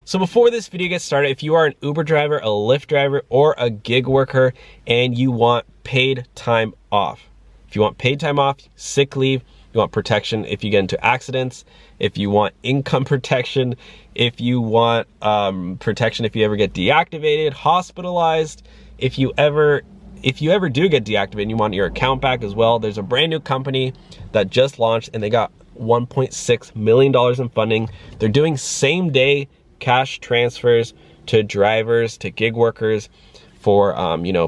So before this video gets started, if you are an Uber driver, a Lyft driver, or a gig worker and you want paid time off, if you want paid time off, sick leave, you want protection if you get into accidents, if you want income protection, if you want protection if you ever get deactivated, hospitalized, if you ever do get deactivated and you want your account back as well, there's a brand new company that just launched and they got $1.6 million in funding. They're doing same day cash transfers to drivers, to gig workers for,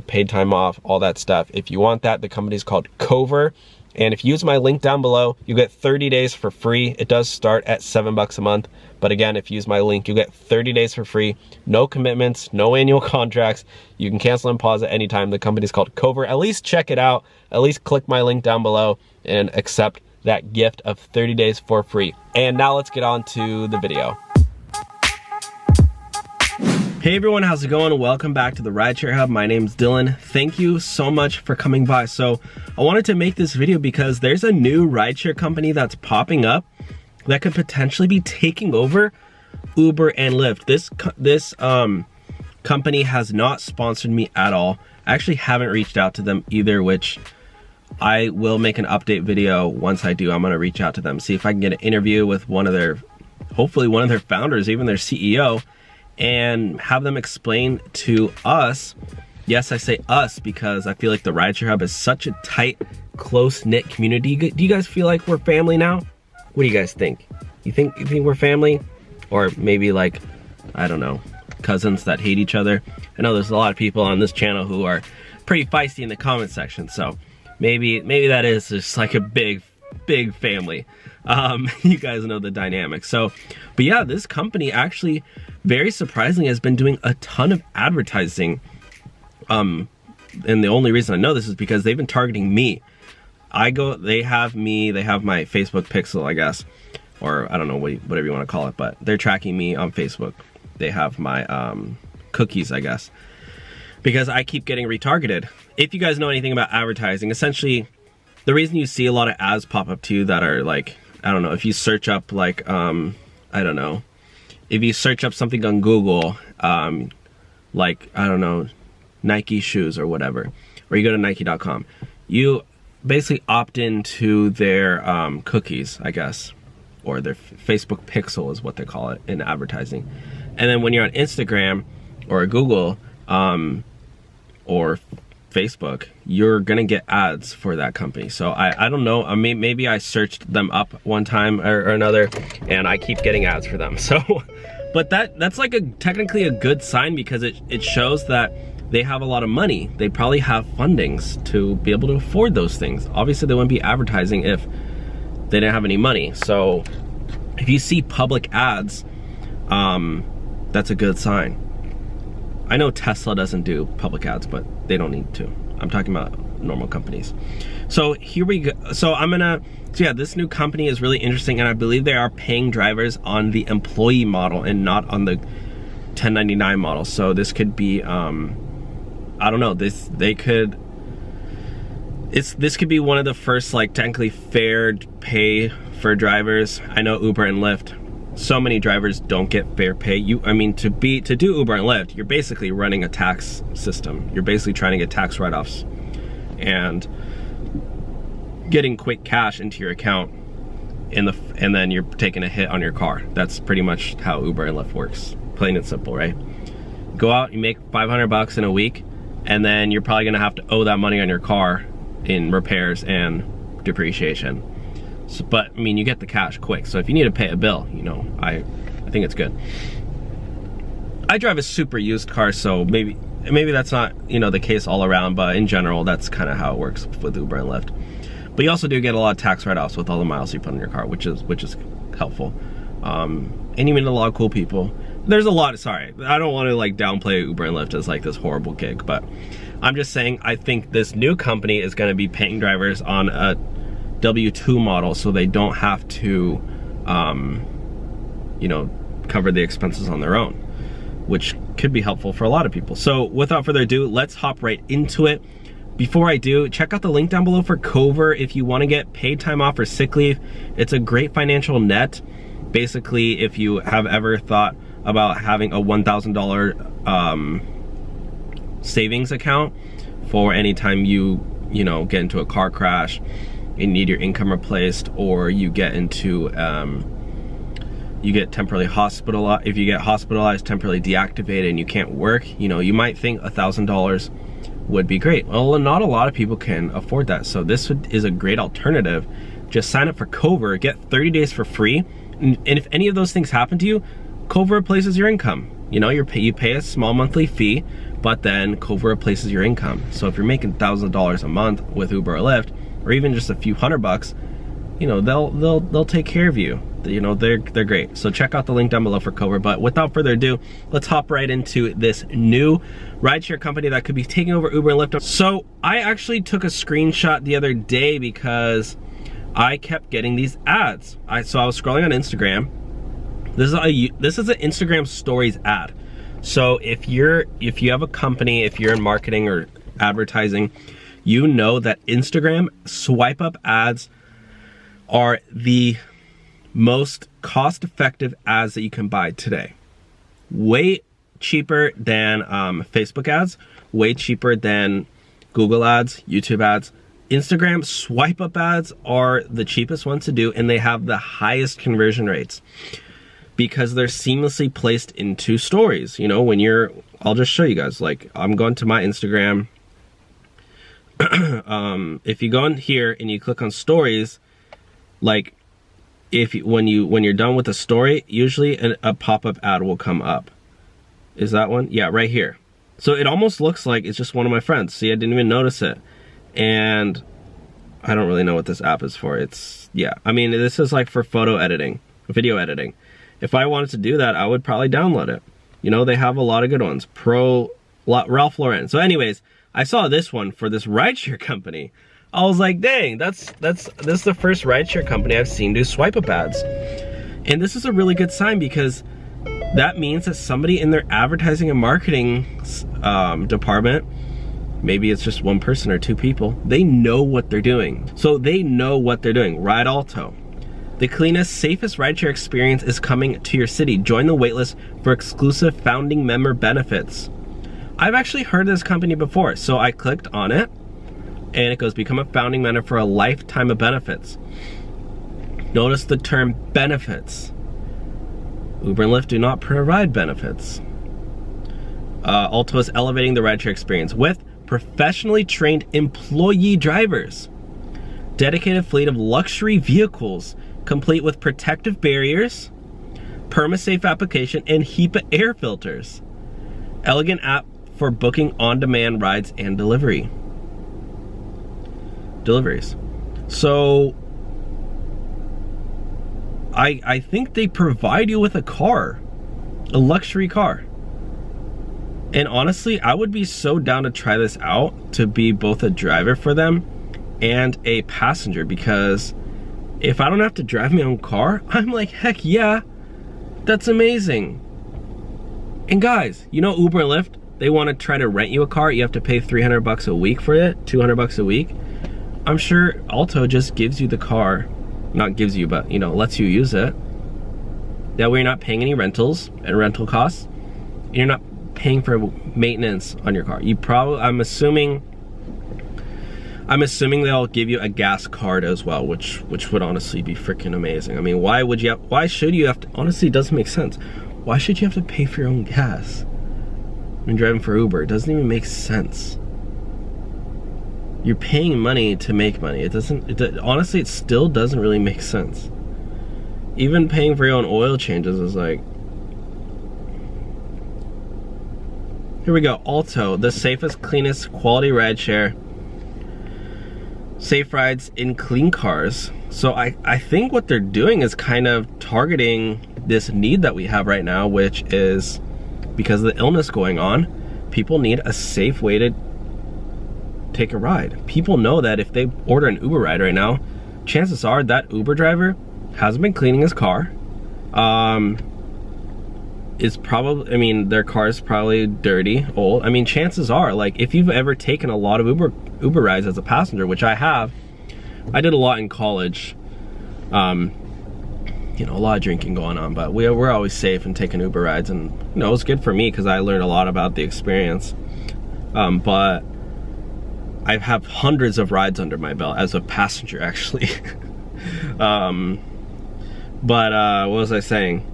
paid time off, all that stuff. If you want that, the company's called Cover. And if you use my link down below, you get 30 days for free. It does start at $7 a month. But again, if you use my link, you get 30 days for free. No commitments, no annual contracts. You can cancel and pause at any time. The company's called Cover. At least check it out. At least click my link down below and accept that gift of 30 days for free. And now let's get on to the video. Hey everyone, how's it going? Welcome back to the Rideshare Hub. My name's Dylan. Thank you so much for coming by. So I wanted to make this video because there's a new rideshare company that's popping up that could potentially be taking over Uber and Lyft. This company has not sponsored me at all. I actually haven't reached out to them either, which I will make an update video. Once I do, I'm gonna reach out to them, see if I can get an interview with hopefully one of their founders, even their CEO, and have them explain to us. Yes, I say us because I feel like the Rideshare Hub is such a tight, close-knit community. Do you guys feel like we're family now? What do you guys think? You think we're family? Or maybe like, I don't know, cousins that hate each other? I know there's a lot of people on this channel who are pretty feisty in the comment section, so maybe that is just like a big family. You guys know the dynamic. So, but yeah, this company actually, very surprisingly, has been doing a ton of advertising. And the only reason I know this is because they've been targeting me. They have my Facebook pixel, I guess, or I don't know, whatever you want to call it, but they're tracking me on Facebook. They have my cookies, I guess, because I keep getting retargeted. If you guys know anything about advertising, essentially, the reason you see a lot of ads pop up to you that are like, I don't know, if you search up like, I don't know, if you search up something on Google, like, I don't know, Nike shoes or whatever, or you go to Nike.com, you basically opt into their cookies, I guess, or their Facebook pixel is what they call it in advertising. And then when you're on Instagram or Google or Facebook, you're gonna get ads for that company. So I don't know, I mean, maybe I searched them up one time or another and I keep getting ads for them. So, but that's like technically a good sign because it shows that they have a lot of money. They probably have fundings to be able to afford those things. Obviously they wouldn't be advertising if they didn't have any money. So if you see public ads, that's a good sign. I know Tesla doesn't do public ads, but they don't need to. I'm talking about normal companies. So here we go. So yeah, this new company is really interesting, and I believe they are paying drivers on the employee model and not on the 1099 model. So this could be, I don't know, this could be one of the first like technically fair pay for drivers. I know Uber and Lyft, so many drivers don't get fair pay. I mean, to do Uber and Lyft, you're basically running a tax system. You're basically trying to get tax write-offs and getting quick cash into your account, and then you're taking a hit on your car. That's pretty much how Uber and Lyft works. Plain and simple, right? Go out, you make 500 bucks in a week, and then you're probably gonna have to owe that money on your car in repairs and depreciation. So, but I mean, you get the cash quick. So if you need to pay a bill, you know, I think it's good. I drive a super used car, so maybe that's not, you know, the case all around, but in general, that's kind of how it works with Uber and Lyft. But you also do get a lot of tax write-offs with all the miles you put in your car, which is helpful. And you meet a lot of cool people. There's a lot, sorry, I don't want to like downplay Uber and Lyft as like this horrible gig, but I'm just saying I think this new company is going to be paying drivers on a W-2 model, so they don't have to, you know, cover the expenses on their own, which could be helpful for a lot of people. So without further ado, let's hop right into it. Before I do, check out the link down below for Cover if you want to get paid time off or sick leave. It's a great financial net. Basically, if you have ever thought about having a $1,000 savings account for any time you get into a car crash and need your income replaced, or you get into you get temporarily hospitalized. If you get hospitalized, temporarily deactivated, and you can't work, you might think $1,000 would be great. Well, not a lot of people can afford that, so this is a great alternative. Just sign up for Cover, get 30 days for free, and if any of those things happen to you, Cover replaces your income. You pay a small monthly fee, but then Cover replaces your income. So if you're making $1,000 a month with Uber or Lyft, or even just a few $100, they'll take care of you. They're great. So check out the link down below for Cover. But without further ado, let's hop right into this new rideshare company that could be taking over Uber and Lyft. So I actually took a screenshot the other day because I kept getting these ads. So I was scrolling on Instagram. This is an Instagram stories ad. So if you have a company, if you're in marketing or advertising, you know that Instagram swipe up ads are the most cost-effective ads that you can buy today. Way cheaper than Facebook ads, way cheaper than Google ads, YouTube ads. Instagram swipe up ads are the cheapest ones to do, and they have the highest conversion rates because they're seamlessly placed into stories. I'll just show you guys. Like, I'm going to my Instagram. If you go in here and you click on stories, like when you're done with a story, usually a pop-up ad will come up. Is that one? Yeah, right here. So it almost looks like it's just one of my friends. See, I didn't even notice it. And I don't really know what this app is for. This is like for photo editing, video editing. If I wanted to do that, I would probably download it. They have a lot of good ones. Ralph Lauren. So anyways, I saw this one for this rideshare company. I was like, dang, this is the first rideshare company I've seen do swipe up ads. And this is a really good sign because that means that somebody in their advertising and marketing department, maybe it's just one person or two people, they know what they're doing. So they know what they're doing. Ride Alto. The cleanest, safest rideshare experience is coming to your city. Join the waitlist for exclusive founding member benefits. I've actually heard of this company before, so I clicked on it, and it goes, become a founding member for a lifetime of benefits. Notice the term benefits. Uber and Lyft do not provide benefits. Alto is elevating the rideshare experience with professionally trained employee drivers. Dedicated fleet of luxury vehicles, complete with protective barriers, perma-safe application, and HEPA air filters. Elegant app for booking on-demand rides and deliveries. So I think they provide you with a car, a luxury car. And honestly, I would be so down to try this out, to be both a driver for them and a passenger, because if I don't have to drive my own car, I'm like, heck yeah, that's amazing. And guys, Uber and Lyft, they want to try to rent you a car. You have to pay $300 a week for it, $200 a week. I'm sure Alto just gives you the car, not gives you, but lets you use it. That way you're not paying any rentals and rental costs. And you're not paying for maintenance on your car. I'm assuming they'll give you a gas card as well, which would honestly be freaking amazing. I mean, why should you have to, honestly, it doesn't make sense. Why should you have to pay for your own gas when driving for Uber? It doesn't even make sense. You're paying money to make money. Honestly, it still doesn't really make sense. Even paying for your own oil changes is like, here we go. Alto, the safest, cleanest, quality rideshare. Safe rides in clean cars. So I think what they're doing is kind of targeting this need that we have right now, which is because of the illness going on, people need a safe way to take a ride. People know that if they order an Uber ride right now, chances are that Uber driver hasn't been cleaning his car. Is probably, their car is probably dirty, old. Chances are, like, if you've ever taken a lot of Uber rides as a passenger, which I have, I did a lot in college. you know, a lot of drinking going on, but we're always safe and taking Uber rides, and you know, it was good for me because I learned a lot about the experience. But I have hundreds of rides under my belt as a passenger, actually. What was I saying?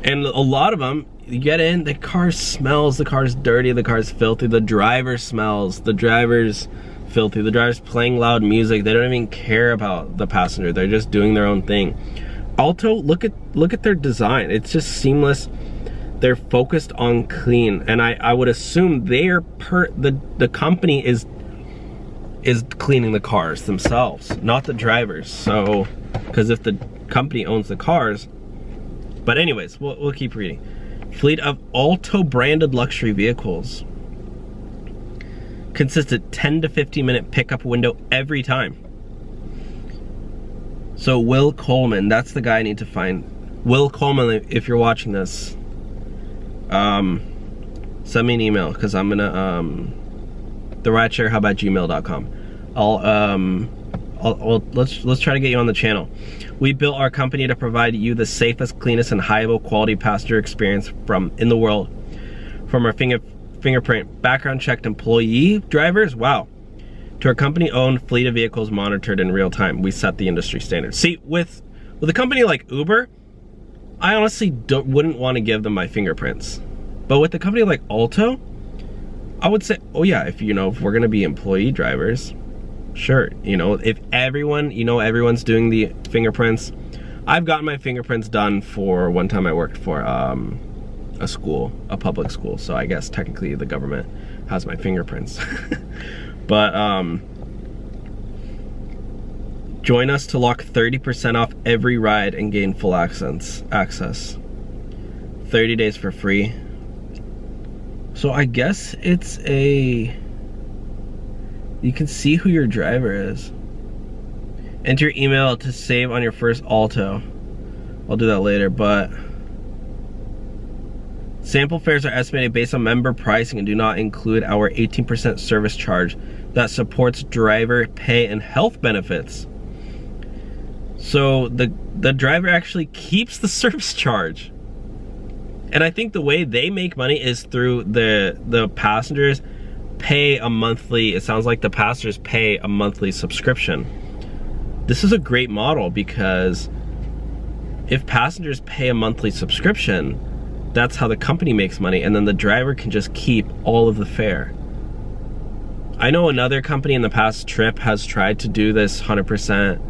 And a lot of them, you get in, the car smells, the car's dirty, the car's filthy, the driver smells, the driver's filthy, the driver's playing loud music. They don't even care about the passenger. They're just doing their own thing. Alto, look at their design. It's just seamless. They're focused on clean, and I would assume they're the company is cleaning the cars themselves, not the drivers. So, because if the company owns the cars, but anyways, we'll keep reading. Fleet of Alto branded luxury vehicles. Consistent 10 to 15 minute pickup window every time. So Will Coleman, that's the guy I need to find. Will Coleman, if you're watching this, send me an email, because I'm gonna the ridesharehub@gmail.com. Let's try to get you on the channel. We built our company to provide you the safest, cleanest, and highest quality passenger experience in the world. From our fingerprint background checked employee drivers, wow, to our company-owned fleet of vehicles monitored in real time. We set the industry standard. See, with a company like Uber, I honestly wouldn't want to give them my fingerprints. But with a company like Alto, I would say, oh yeah, if we're gonna be employee drivers, sure. If everyone's doing the fingerprints. I've gotten my fingerprints done for one time I worked for a public school. So I guess technically the government has my fingerprints. But join us to lock 30% off every ride and gain full access. 30 days for free. So I guess it's you can see who your driver is. Enter your email to save on your first Alto. I'll do that later, but sample fares are estimated based on member pricing and do not include our 18% service charge that supports driver pay and health benefits. So the driver actually keeps the service charge. And I think the way they make money is through the passengers pay a monthly, it sounds like the passengers pay a monthly subscription. This is a great model, because if passengers pay a monthly subscription, that's how the company makes money, and then the driver can just keep all of the fare. I know another company in the past, Trip, has tried to do this 100%,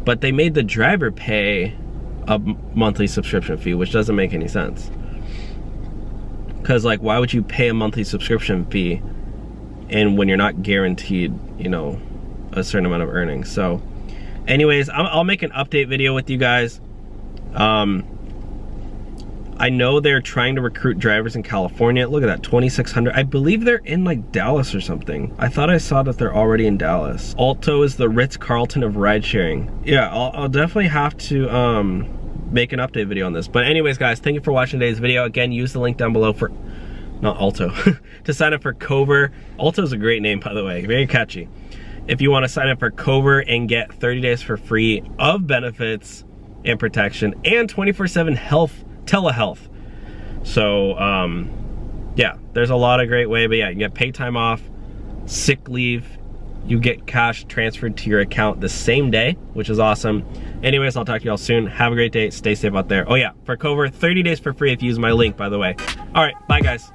but they made the driver pay a monthly subscription fee, which doesn't make any sense. Because, like, why would you pay a monthly subscription fee and when you're not guaranteed, a certain amount of earnings? So anyways, I'll make an update video with you guys. I know they're trying to recruit drivers in California. Look at that, 2,600. I believe they're in like Dallas or something. I thought I saw that they're already in Dallas. Alto is the Ritz-Carlton of ride sharing. Yeah, I'll definitely have to make an update video on this. But anyways, guys, thank you for watching today's video. Again, use the link down below for, not Alto, to sign up for Cover. Alto is a great name, by the way, very catchy. If you want to sign up for Cover and get 30 days for free of benefits and protection and 24/7 telehealth. So yeah, there's a lot of great way, but yeah, you get paid time off, sick leave, you get cash transferred to your account the same day, which is awesome. Anyways, I'll talk to y'all soon. Have a great day, stay safe out there. Oh yeah, for Cover, 30 days for free if you use my link, by the way. All right, bye guys.